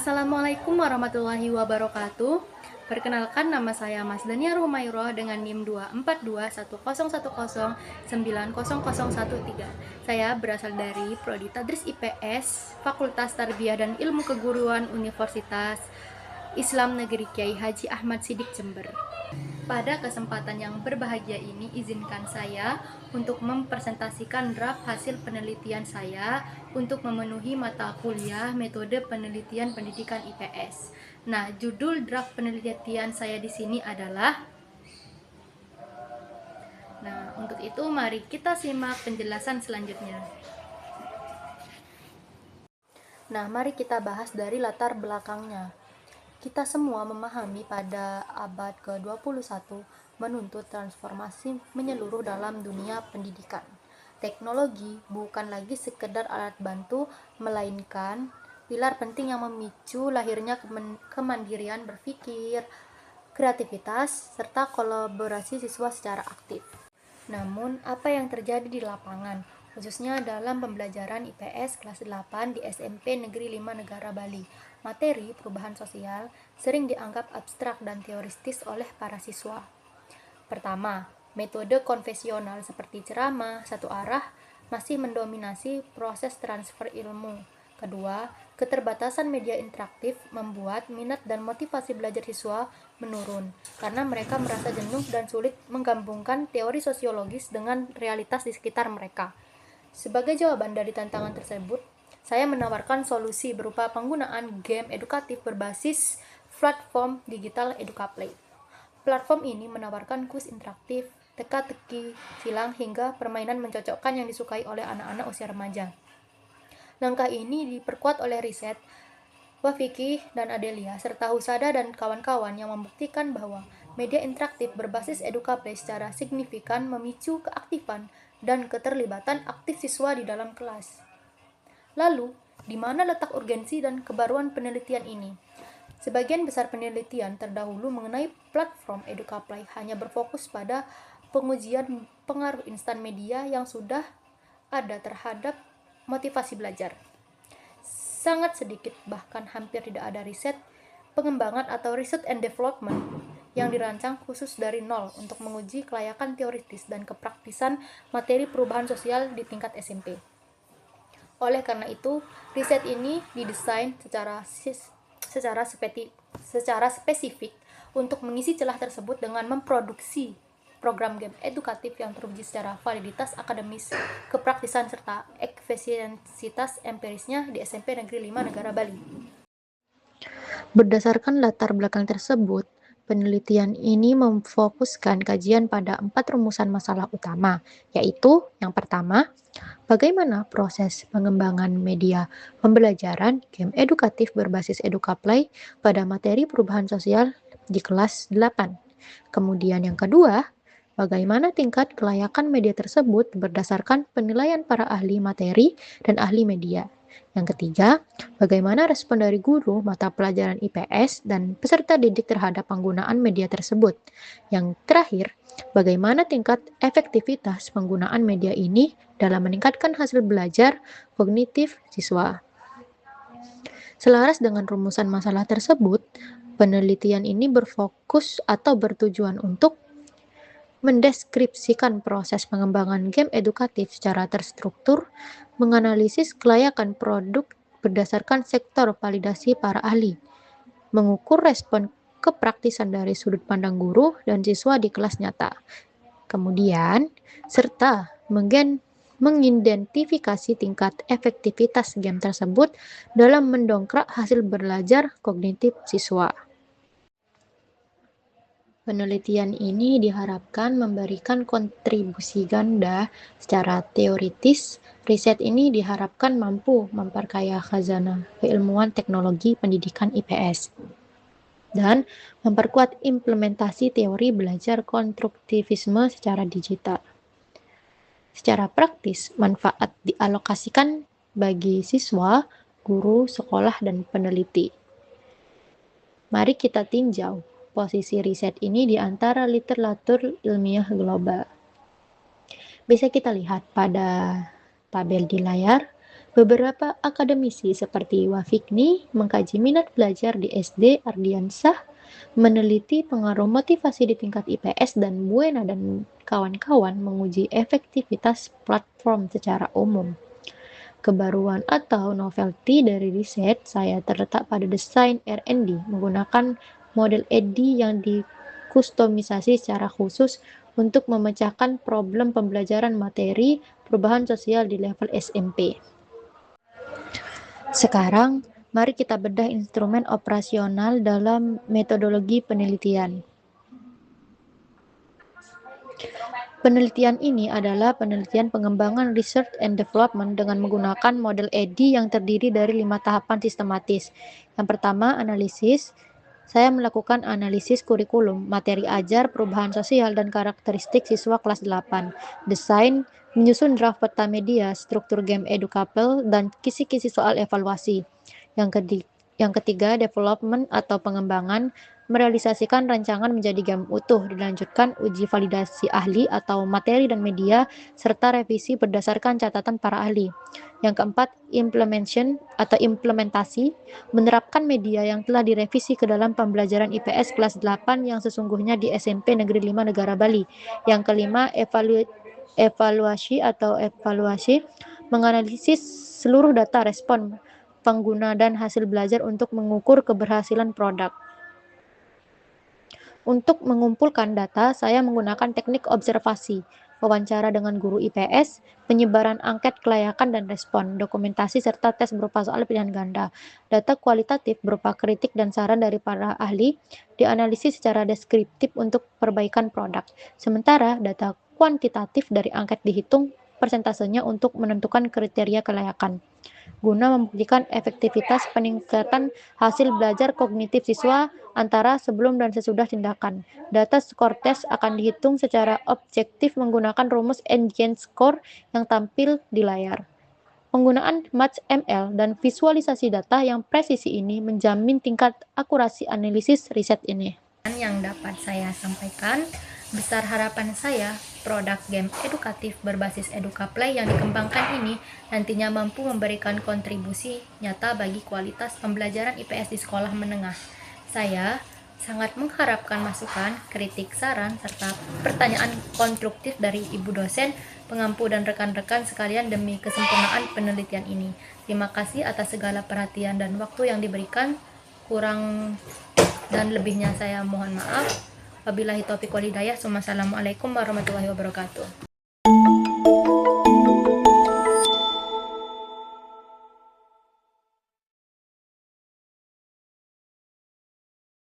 Assalamualaikum warahmatullahi wabarakatuh. Perkenalkan, nama saya Mas Dania Rumayroh dengan NIM 24210090013. Saya berasal dari Prodi Tadris IPS, Fakultas Tarbiyah dan Ilmu Keguruan Universitas Islam Negeri Kiai Haji Ahmad Sidik Jember. Pada kesempatan yang berbahagia ini, izinkan saya untuk mempresentasikan draft hasil penelitian saya untuk memenuhi mata kuliah metode penelitian pendidikan IPS. Nah, judul draft penelitian saya di sini adalah. Nah, untuk itu mari kita simak penjelasan selanjutnya. Nah, mari kita bahas dari latar belakangnya. Kita semua memahami pada abad ke-21 menuntut transformasi menyeluruh dalam dunia pendidikan. Teknologi bukan lagi sekedar alat bantu, melainkan pilar penting yang memicu lahirnya kemandirian berpikir, kreativitas, serta kolaborasi siswa secara aktif. Namun, apa yang terjadi di lapangan, khususnya dalam pembelajaran IPS kelas 8 di SMP Negeri 5 Negara Bali, materi perubahan sosial sering dianggap abstrak dan teoristis oleh para siswa. Pertama, metode konvensional seperti ceramah satu arah masih mendominasi proses transfer ilmu. Kedua, keterbatasan media interaktif membuat minat dan motivasi belajar siswa menurun karena mereka merasa jenuh dan sulit menggabungkan teori sosiologis dengan realitas di sekitar mereka. Sebagai jawaban dari tantangan tersebut, saya menawarkan solusi berupa penggunaan game edukatif berbasis platform digital EducaPlay. Platform ini menawarkan kuis interaktif, teka-teki, silang, hingga permainan mencocokkan yang disukai oleh anak-anak usia remaja. Langkah ini diperkuat oleh riset Wafiki dan Adelia, serta Husada dan kawan-kawan yang membuktikan bahwa media interaktif berbasis EducaPlay secara signifikan memicu keaktifan dan keterlibatan aktif siswa di dalam kelas. Lalu, di mana letak urgensi dan kebaruan penelitian ini? Sebagian besar penelitian terdahulu mengenai platform EducaPlay hanya berfokus pada pengujian pengaruh instan media yang sudah ada terhadap motivasi belajar. Sangat sedikit, bahkan hampir tidak ada riset pengembangan atau research and development yang dirancang khusus dari nol untuk menguji kelayakan teoritis dan kepraktisan materi perubahan sosial di tingkat SMP. Oleh karena itu, riset ini didesain secara spesifik untuk mengisi celah tersebut dengan memproduksi program game edukatif yang teruji secara validitas akademis, kepraktisan, serta efisiensitas empirisnya di SMP Negeri 5 Negara Bali. Berdasarkan latar belakang tersebut, penelitian ini memfokuskan kajian pada 4 rumusan masalah utama, yaitu yang pertama, bagaimana proses pengembangan media pembelajaran game edukatif berbasis EducaPlay pada materi perubahan sosial di kelas 8. Kemudian yang kedua, bagaimana tingkat kelayakan media tersebut berdasarkan penilaian para ahli materi dan ahli media. Yang ketiga, bagaimana respon dari guru mata pelajaran IPS dan peserta didik terhadap penggunaan media tersebut. Yang terakhir, bagaimana tingkat efektivitas penggunaan media ini dalam meningkatkan hasil belajar kognitif siswa. Selaras dengan rumusan masalah tersebut, penelitian ini berfokus atau bertujuan untuk mendeskripsikan proses pengembangan game edukatif secara terstruktur, menganalisis kelayakan produk berdasarkan sektor validasi para ahli, mengukur respon kepraktisan dari sudut pandang guru dan siswa di kelas nyata, kemudian serta mengidentifikasi tingkat efektivitas game tersebut dalam mendongkrak hasil belajar kognitif siswa. Penelitian ini diharapkan memberikan kontribusi ganda secara teoritis. Riset ini diharapkan mampu memperkaya khazanah keilmuan teknologi pendidikan IPS dan memperkuat implementasi teori belajar konstruktivisme secara digital. Secara praktis, manfaat dialokasikan bagi siswa, guru, sekolah, dan peneliti. Mari kita tinjau posisi riset ini di antara literatur ilmiah global. Bisa kita lihat pada tabel di layar, Beberapa akademisi seperti Wafikni mengkaji minat belajar di SD Ardiansah, meneliti pengaruh motivasi di tingkat IPS, dan Buena dan kawan-kawan menguji efektivitas platform secara umum. Kebaruan atau novelty dari riset saya terletak pada desain R&D menggunakan model EDDI yang dikustomisasi secara khusus untuk memecahkan problem pembelajaran materi perubahan sosial di level SMP. Sekarang, mari kita bedah instrumen operasional dalam metodologi penelitian. Penelitian ini adalah penelitian pengembangan research and development dengan menggunakan model EDDI yang terdiri dari 5 tahapan sistematis. Yang pertama, analisis. Saya melakukan analisis kurikulum, materi ajar, perubahan sosial, dan karakteristik siswa kelas 8. Desain, menyusun draft peta media, struktur game edukabel, dan kisi-kisi soal evaluasi. Yang ketiga, development atau pengembangan, merealisasikan rancangan menjadi game utuh, dilanjutkan uji validasi ahli atau materi dan media, serta revisi berdasarkan catatan para ahli. Yang keempat, implementation atau implementasi, menerapkan media yang telah direvisi ke dalam pembelajaran IPS kelas 8 yang sesungguhnya di SMP Negeri 5 Negara Bali. Yang kelima, evaluasi, menganalisis seluruh data respon pengguna dan hasil belajar untuk mengukur keberhasilan produk. Untuk mengumpulkan data, saya menggunakan teknik observasi, wawancara dengan guru IPS, penyebaran angket kelayakan dan respon, dokumentasi serta tes berupa soal pilihan ganda. Data kualitatif berupa kritik dan saran dari para ahli dianalisis secara deskriptif untuk perbaikan produk. Sementara data kuantitatif dari angket dihitung persentasenya untuk menentukan kriteria kelayakan, guna membuktikan efektivitas peningkatan hasil belajar kognitif siswa antara sebelum dan sesudah tindakan. Data skor tes akan dihitung secara objektif menggunakan rumus Engine Score yang tampil di layar. Penggunaan MathML dan visualisasi data yang presisi ini menjamin tingkat akurasi analisis riset ini. Yang dapat saya sampaikan, besar harapan saya produk game edukatif berbasis EdukaPlay yang dikembangkan ini nantinya mampu memberikan kontribusi nyata bagi kualitas pembelajaran IPS di sekolah menengah. Saya sangat mengharapkan masukan, kritik, saran, serta pertanyaan konstruktif dari ibu dosen, pengampu, dan rekan-rekan sekalian demi kesempurnaan penelitian ini. Terima kasih atas segala perhatian dan waktu yang diberikan. Kurang dan lebihnya saya mohon maaf. Wabillahi taufiq wal hidayah. Wassalamualaikum warahmatullahi wabarakatuh.